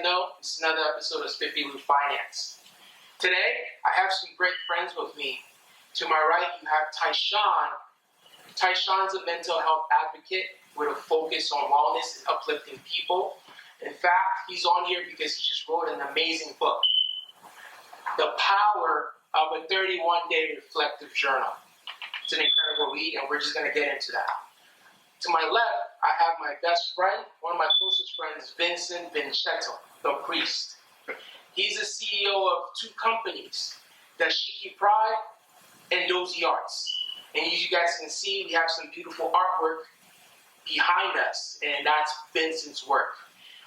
know, this is another episode of Spiffy Lou Finance. Today, I have some great friends with me. To my right, you have Tyshon. Tyshon's a mental health advocate with a focus on wellness and uplifting people. In fact, he's on here because he just wrote an amazing book, The Power of a 31-Day Reflective Journal. It's an incredible read, and we're just going to get into that. To my left, I have my best friend, one of my closest friends, Vincent Vincento, the priest. He's the CEO of two companies, Dashiki Pride and Dozy Arts. And as you guys can see, we have some beautiful artwork behind us, and that's Vincent's work.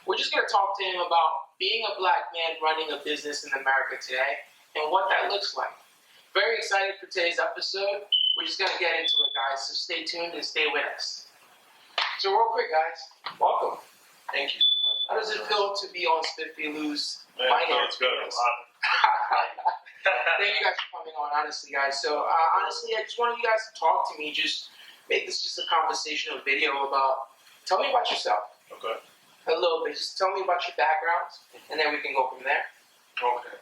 We're just going to talk to him about being a black man running a business in America today and what that looks like. Very excited for today's episode. We're just going to get into it, guys, so stay tuned and stay with us. So real quick, guys, welcome. Thank you so much. How does it feel to be on Spiffy Lou's It's Finance? good. Thank you guys for coming on, honestly, guys. So, honestly, I just wanted you guys to talk to me. Just make this just a conversational video about, tell me about yourself. Okay. A little bit. Just tell me about your backgrounds, and then we can go from there. Okay.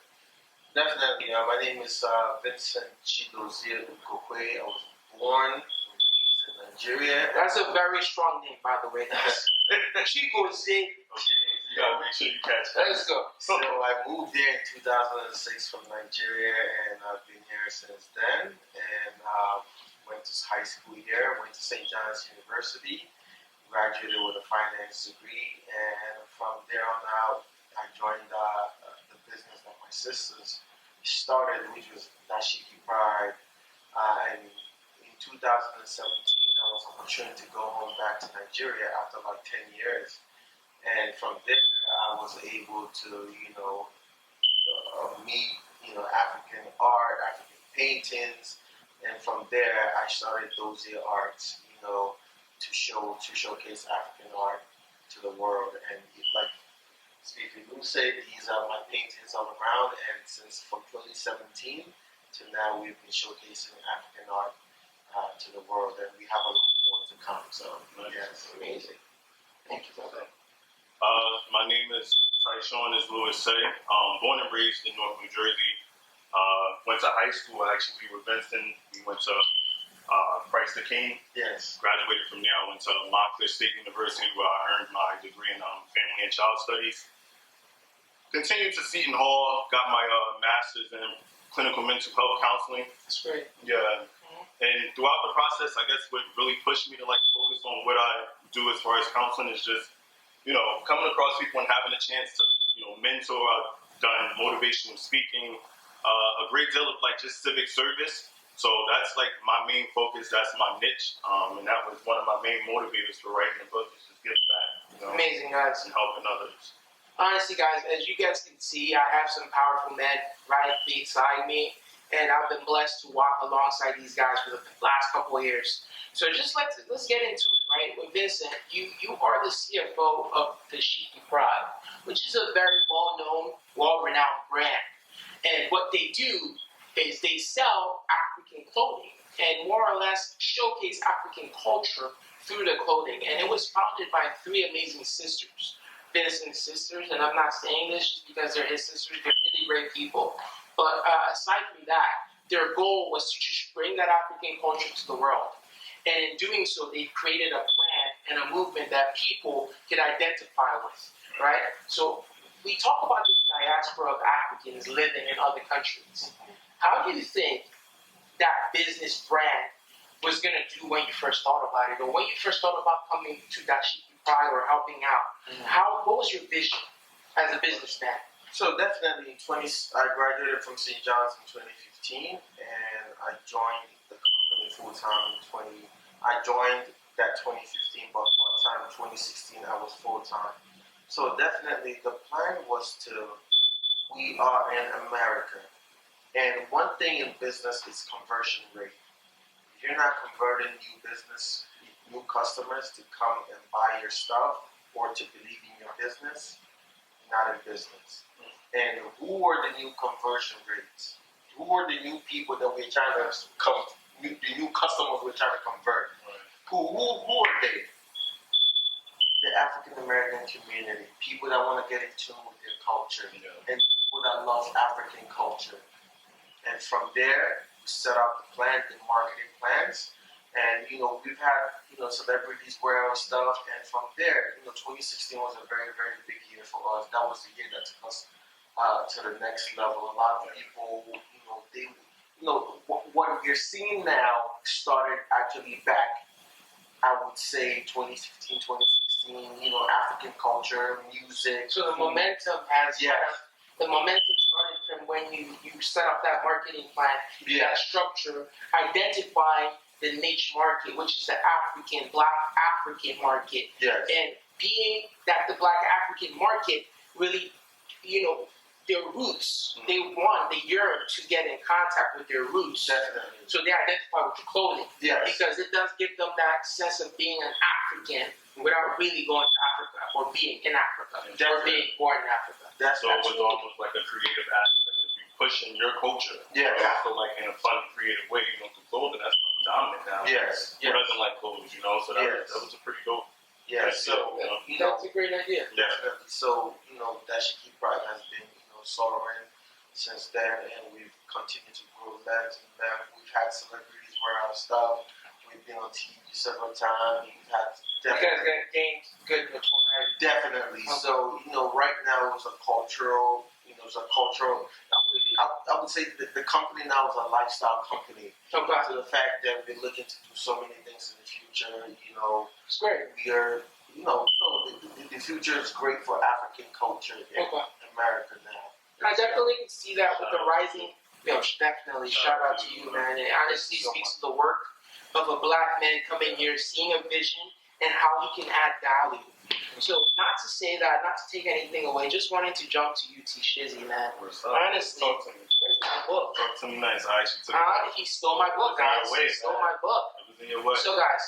Definitely. My name is Vincent Chidozie Ukokwe. I was born and raised in Nigeria. That's a very strong name, by the way. Chidozie. You gotta make sure you catch that. Let's go. So I moved there in 2006 from Nigeria, and I've been here since then. And went to high school here, went to St. John's University, graduated with a finance degree, and from there on out, I joined the business that my sisters started, which was Dashiki Pride. And in 2017, I was opportunity to go home back to Nigeria after like 10 years. And from there, I was able to, meet, African art, African paintings. And from there, I started Dozy Arts, to showcase African art to the world. And like Spiffy Lou said, these are my paintings on the ground. And since from 2017 to now, we've been showcasing African art to the world. And we have a lot more to come. So, yeah, it's amazing. Thank you for that. My name is Tyshon, as Louis said. Born and raised in North New Jersey. Went to high school actually with Vincent. We went to Christ the King. Yes. Graduated from there. I went to Montclair State University where I earned my degree in family and child studies. Continued to Seton Hall. Got my master's in clinical mental health counseling. That's great. Yeah. And throughout the process, I guess what really pushed me to focus on what I do as far as counseling is just coming across people and having a chance to, mentor. I've done motivational speaking, a great deal of just civic service. So that's my main focus. That's my niche. And that was one of my main motivators for writing the book, is just giving back. Amazing, guys. And helping others. Honestly, guys, as you guys can see, I have some powerful men right beside me. And I've been blessed to walk alongside these guys for the last couple of years. So just let's get into it, right? With Vincent, you are the CFO of Dashiki Pride, which is a very well-known, well-renowned brand. And what they do is they sell African clothing and more or less showcase African culture through the clothing. And it was founded by three amazing sisters, Vincent's sisters. And I'm not saying this just because they're his sisters. They're really great people. But aside from that, their goal was to just bring that African culture to the world. And in doing so, they created a brand and a movement that people could identify with, right? So we talk about this diaspora of Africans living in other countries. How do you think that business brand was going to do when you first thought about it? Or when you first thought about coming to Dashiki Pride or helping out? What was your vision as a businessman? So definitely, I graduated from St. John's in 2015, and I joined the company full time in I joined that 2015, but part time in 2016 I was full time. So definitely, the plan was we are in America, and one thing in business is conversion rate. If you're not converting new customers to come and buy your stuff or to believe in your business, you're not in business. And who were the new conversion rates? Who were the new people that we're trying to the new customers we're trying to convert? Right. Who are they? the African American community, people that want to get in tune with their culture, and people that love African culture. And from there, we set out the plan, the marketing plans. And, we've had, celebrities wear our stuff. And from there, 2016 was a very, very big year for us. That was the year that took us to the next level. A lot of people, what you're seeing now started actually back, I would say, 2015, 2016, African culture, music. So the momentum has Yes. the momentum started from when you set up that marketing plan, that structure, identifying the niche market, which is the Black African market. Yes. And being that the Black African market really, their roots, they yearn to get in contact with their roots. Definitely. So they identify with your clothing. Yes. Because it does give them that sense of being an African without really going to Africa or being in Africa or being born in Africa. So it was almost like a creative aspect of you pushing your culture. Yeah. But also like in a fun, creative way, through clothing. That's what's dominant now. Yes. Who doesn't like clothes, So that was a pretty dope. Yeah. So, that's a great idea. definitely. So, that should keep pride has been, soaring since then, and we've continued to grow that. And we've had celebrities wear our stuff. We've been on TV several times. We've had You guys got gained good notoriety. definitely. Okay. So, right now it's a cultural. I would say that the company now is a lifestyle company. Okay. To the fact that we're looking to do so many things in the future, It's great. we are, so the future is great for African culture in Okay. America now. I definitely can see that with the rising. Definitely. Shout out to you, man. It honestly speaks to the work of a Black man coming here, seeing a vision and how he can add value. So, not to say that, not to take anything away, just wanted to jump to you, T Shizzy, man. Honestly, Talk to me. where's my book? Talk to me nice. I actually took it. He stole my book, guys. He stole my book. It was in your way. So, guys,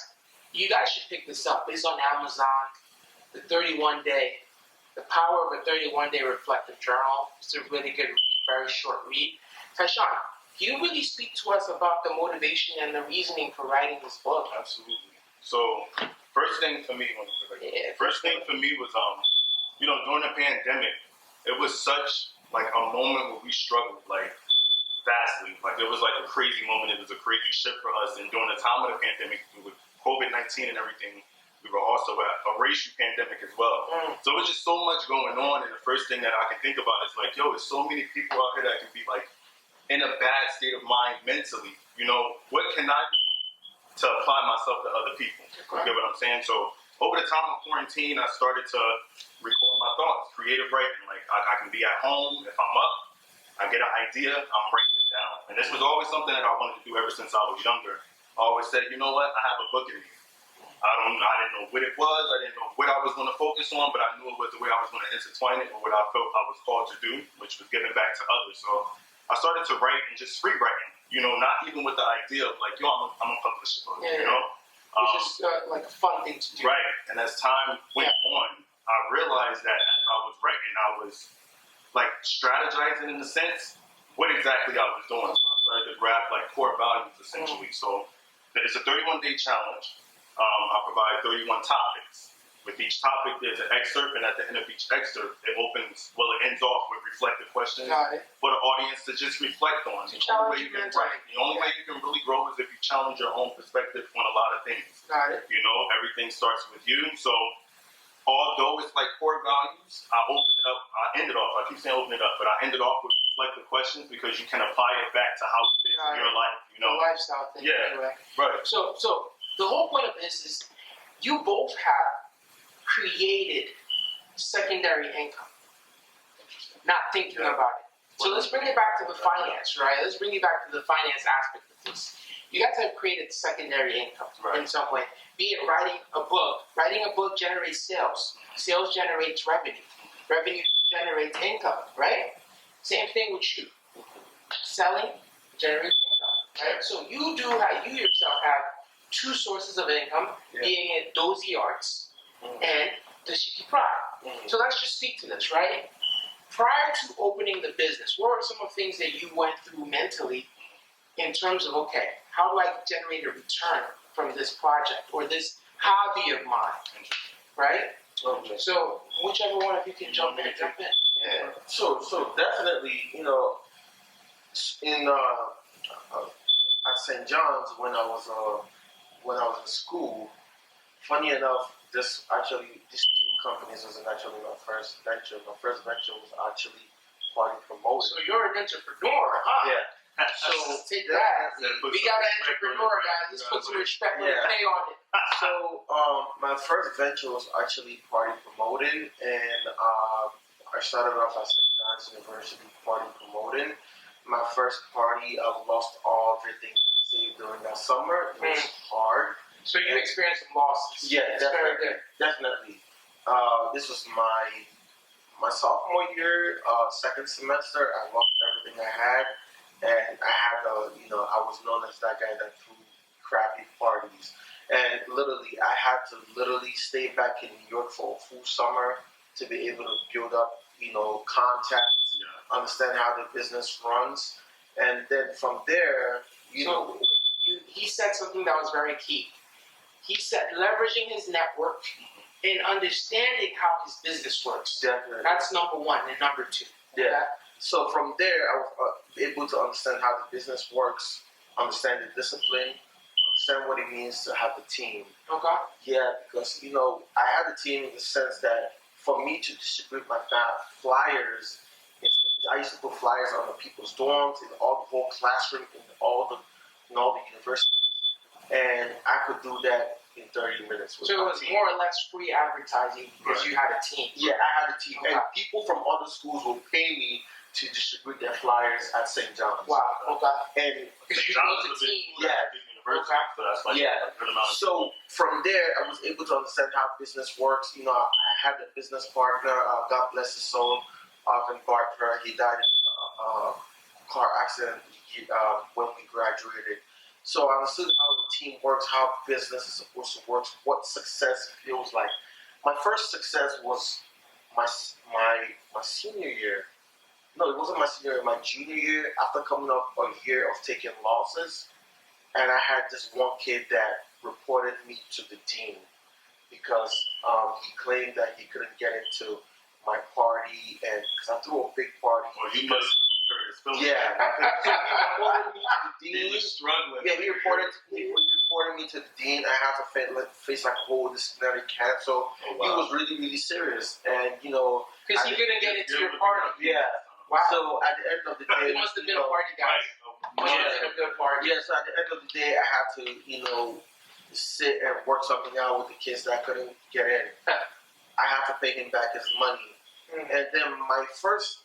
you guys should pick this up. It's on Amazon. The 31-day. The Power of a 31-Day Reflective Journal. It's a really good read, very short read. Tyshon, can you really speak to us about the motivation and the reasoning for writing this book? Absolutely. So, first thing for me was during the pandemic, it was such like a moment where we struggled vastly. Like it was like a crazy moment. It was a crazy shift for us. And during the time of the pandemic, with COVID-19 and everything, we were also at a racial pandemic as well. So it was just so much going on. And the first thing that I can think about is there's so many people out here that can be in a bad state of mind mentally. What can I do to apply myself to other people? You get what I'm saying? So over the time of quarantine, I started to record my thoughts, creative writing. I can be at home. If I'm up, I get an idea, I'm writing it down. And this was always something that I wanted to do ever since I was younger. I always said, you know what? I have a book in me. I didn't know what it was. I didn't know what I was going to focus on, but I knew it was the way I was going to intertwine it and what I felt I was called to do, which was giving back to others. So I started to write and just free writing, not even with the idea of I'm going to publish a book, It's just like a fun thing to do. Right. And as time went on, I realized that as I was writing, I was strategizing in a sense what exactly I was doing. So I started to grab core values essentially. So it's a 31-day challenge. I provide 31 topics. With each topic, there's an excerpt, and at the end of each excerpt, it ends off with reflective questions for the audience to just reflect on. The only way you can really grow is if you challenge your own perspective on a lot of things. Got it. Everything starts with you. So although it's core values, I end it off. I keep saying open it up, but I end it off with reflective questions because you can apply it back to how it fits in your life. The lifestyle thing. Yeah. Anyway. Right. So the whole point of this is you both have created secondary income. Not thinking about it. So let's bring it back to the finance, right? Let's bring it back to the finance aspect of this. You guys have created secondary income in some way. Be it writing a book. Writing a book generates sales. Sales generates revenue. Revenue generates income, right? Same thing with you. Selling generates income, right? So you yourself have two sources of income, being it Dozy Arts and the Shiki Pride. So let's just speak to this, right? Prior to opening the business, what are some of the things that you went through mentally in terms of, okay, how do I generate a return from this project or this hobby of mine, right? Okay. So whichever one of you can jump in. Yeah. So definitely, in at St. John's when I was in school. Funny enough, these two companies wasn't actually my first venture. My first venture was actually party promotion. So you're an entrepreneur, huh? Yeah. So take that. We got an entrepreneur, guys. Let's put some respect on the pay on it. So my first venture was actually party promoting, and I started off at St. John's University party promoting. My first party, I lost everything I saved during that summer. It was hard. So you experienced some losses. Yeah, That's very good. definitely. This was my sophomore year, second semester. I lost everything I had, and I had I was known as that guy that threw crappy parties. And literally, I had to stay back in New York for a full summer to be able to build up, contacts, understand how the business runs, and then from there, he said something that was very key. He said leveraging his network and understanding how his business works. Definitely. That's number one. And number two. Yeah. Okay? So from there, I was able to understand how the business works, understand the discipline, understand what it means to have a team. Okay. Yeah, because I had a team in the sense that for me to distribute my flyers, I used to put flyers on the people's dorms, in all the whole classroom, in all the universities, and I could do that in 30 minutes. So it was more or less free advertising because you had a team. Yeah, I had a team, and people from other schools will pay me to distribute their flyers at St. John's. Wow. Okay. And because you built a team. So from there, I was able to understand how business works. I had a business partner. God bless his soul, Arvin Barker. He died in a car accident when we graduated. So I understood how the team works, how business is supposed to work, what success feels like. My first success was my senior year. No, it wasn't my senior year. My junior year, after coming up a year of taking losses, and I had this one kid that reported me to the dean because he claimed that he couldn't get into my party, and because I threw a big party. He must have heard his feelings. Yeah, so he reported me to the dean. He was struggling. Yeah, he reported me to the dean. I had to face like a whole disciplinary cancel. Oh, wow. He was really, really serious, and because he couldn't get into your party. Yeah. Wow. So at the end of the day, it must have been a party, guys. Must have been a good party. Yeah. So at the end of the day, I had to, sit and work something out with the kids that couldn't get in. I had to pay him back his money, and then my first,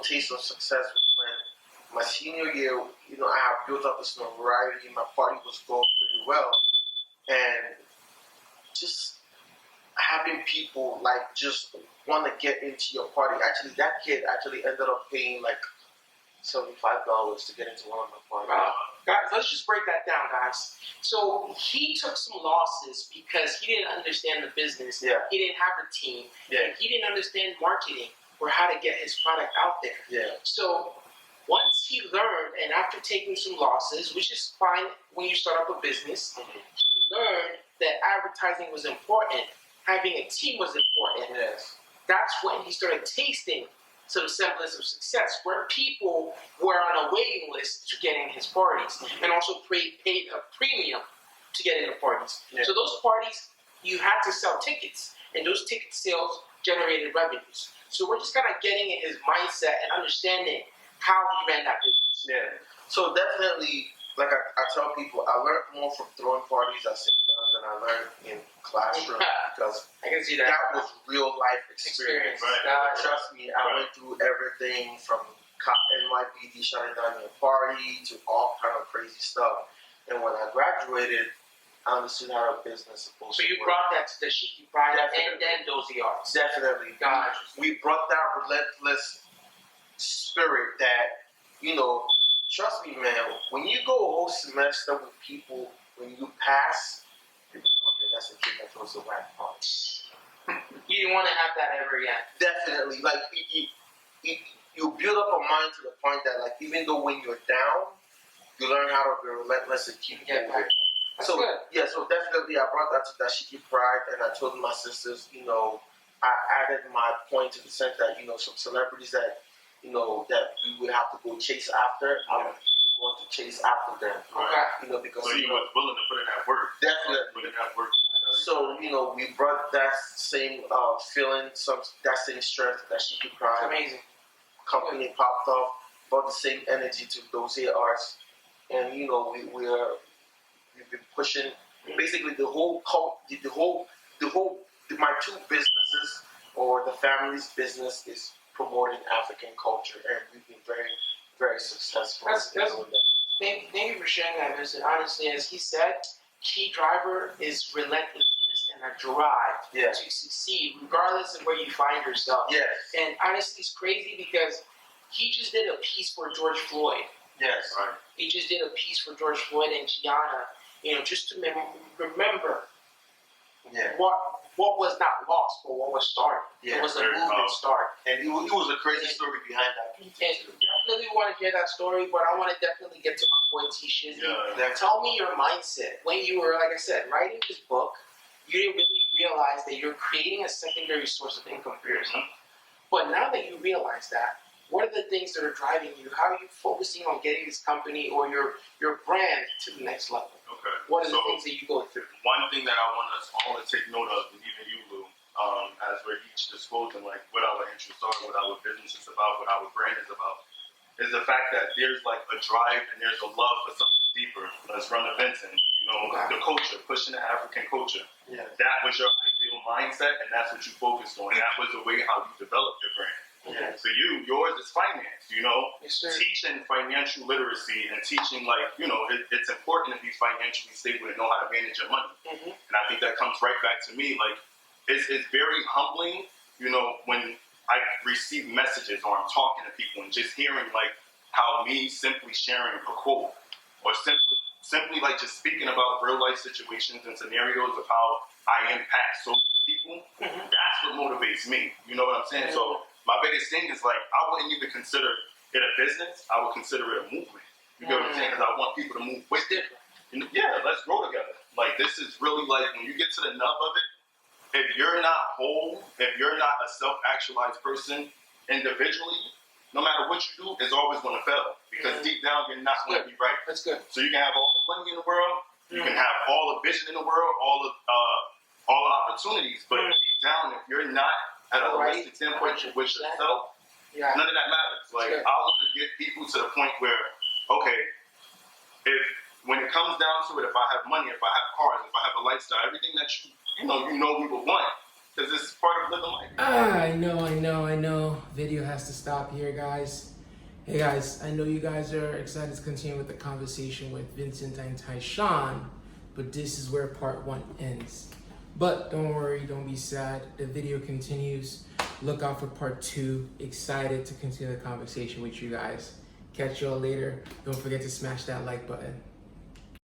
taste of success was when my senior year. I have built up this notoriety. My party was going pretty well, and just having people just want to get into your party. Actually, that kid ended up paying like $75 to get into one of my parties. Wow. Guys, let's just break that down, guys. So he took some losses because he didn't understand the business. Yeah. He didn't have a team. Yeah. And he didn't understand marketing or how to get his product out there. Yeah. So once he learned, and after taking some losses, which is fine when you start up a business, he learned that advertising was important. Having a team was important. Yes. That's when he started tasting some semblance of success, where people were on a waiting list to get in his parties, and also paid a premium to get into parties. Yeah. So those parties, you had to sell tickets, and those ticket sales generated revenues. So we're just kind of getting in his mindset and understanding how he ran that business. Yeah. So definitely, like I tell people, I learned more from throwing parties at St. John's than I learned in classroom because I can see that. that was real life experience. Right. Trust me, I went through everything from NYPD shutting down your party to all kind of crazy stuff. And when I graduated, I understood how a business is supposed So to you work. brought that to the Shiki Pride Definitely. and then Dozy Arts. Definitely. Gotcha. We brought that relentless spirit that, trust me, man, when you go a whole semester with people, when you pass, people, oh yeah, that's the kid that throws the whack party. You didn't want to have that ever again. Definitely. Like, you build up a mind to the point that, like, even though when you're down, you learn how to be relentless and keep Get moving. back. So, yeah, so definitely I brought that to Dashiki Pride, and I told my sisters, I added my point to the sense that, you know, some celebrities that, you know, that we would have to go chase after, I would want to chase after them. Okay. You know, because So you were willing to put in that work. definitely. Put in that work. So, you know, we brought that same feeling, that same strength that She Could Cry Amazing. company popped off, brought the same energy to those here arts. And, you know, we've been pushing basically the whole my two businesses or the family's business is promoting African culture, and we've been very, very successful. That's in doing that. Thank you for sharing that, Vincent. Honestly, as he said, key driver is relentlessness and a drive Yeah. to succeed, regardless of where you find yourself. Yes. And honestly, it's crazy because he just did a piece for George Floyd. Yes. Right. He just did a piece for George Floyd and Gianna, you know, just to remember Yeah. what was not lost, but what was started. Yeah, it was a very movement powerful. start. And it was a crazy story behind that piece. And definitely want to hear that story, but I want to definitely get to my boy Tyshon. Yeah. Tell me your mindset when you were, like I said, writing this book. You didn't really realize that you're creating a secondary source of income for yourself. But now that you realize that, what are the things that are driving you? How are you focusing on getting this company or your brand to the next level? Okay. What are the So, things that you go through? one thing that I want us all to take note of, and even you, Lou, as we're each disclosing like what our interests are, what our business is about, what our brand is about, is the fact that there's like a drive and there's a love for something deeper. Let's run the Vincent, you know, the culture, pushing the African culture. Yeah. That was your ideal mindset, and that's what you focused on. That was the way how you developed your brand. Yeah. So yours is finance, you know, Yes, sir. teaching financial literacy and teaching like, you know, it's important to be financially stable and know how to manage your money. Mhm. And I think that comes right back to me. Like, it's very humbling, you know, when I receive messages or I'm talking to people and just hearing like how me simply sharing a quote or simply like just speaking about real life situations and scenarios of how I impact so many people. Mhm. That's what motivates me. You know what I'm saying? So my biggest thing is like, I wouldn't even consider it a business. I would consider it a movement. You know what I'm saying? Because I want people to move with it. And yeah, let's grow together. Like, this is really like, when you get to the nub of it, if you're not whole, if you're not a self-actualized person individually, no matter what you do, it's always going to fail. Because deep down, you're not going to be right. That's good. So you can have all the money in the world, you can have all the vision in the world, all the opportunities, but deep down, if you're not at a holistic standpoint with yourself, Yeah. none of that matters. Like, I want to get people to the point where, okay, when it comes down to it, if I have money, if I have cars, if I have a lifestyle, everything that you know we would want, because it's part of living life. I know. Video has to stop here, guys. Hey guys, I know you guys are excited to continue with the conversation with Vincent and Tyshon, but this is where part 1 ends. But don't worry, don't be sad. The video continues. Look out for part 2. Excited to continue the conversation with you guys. Catch y'all later. Don't forget to smash that like button.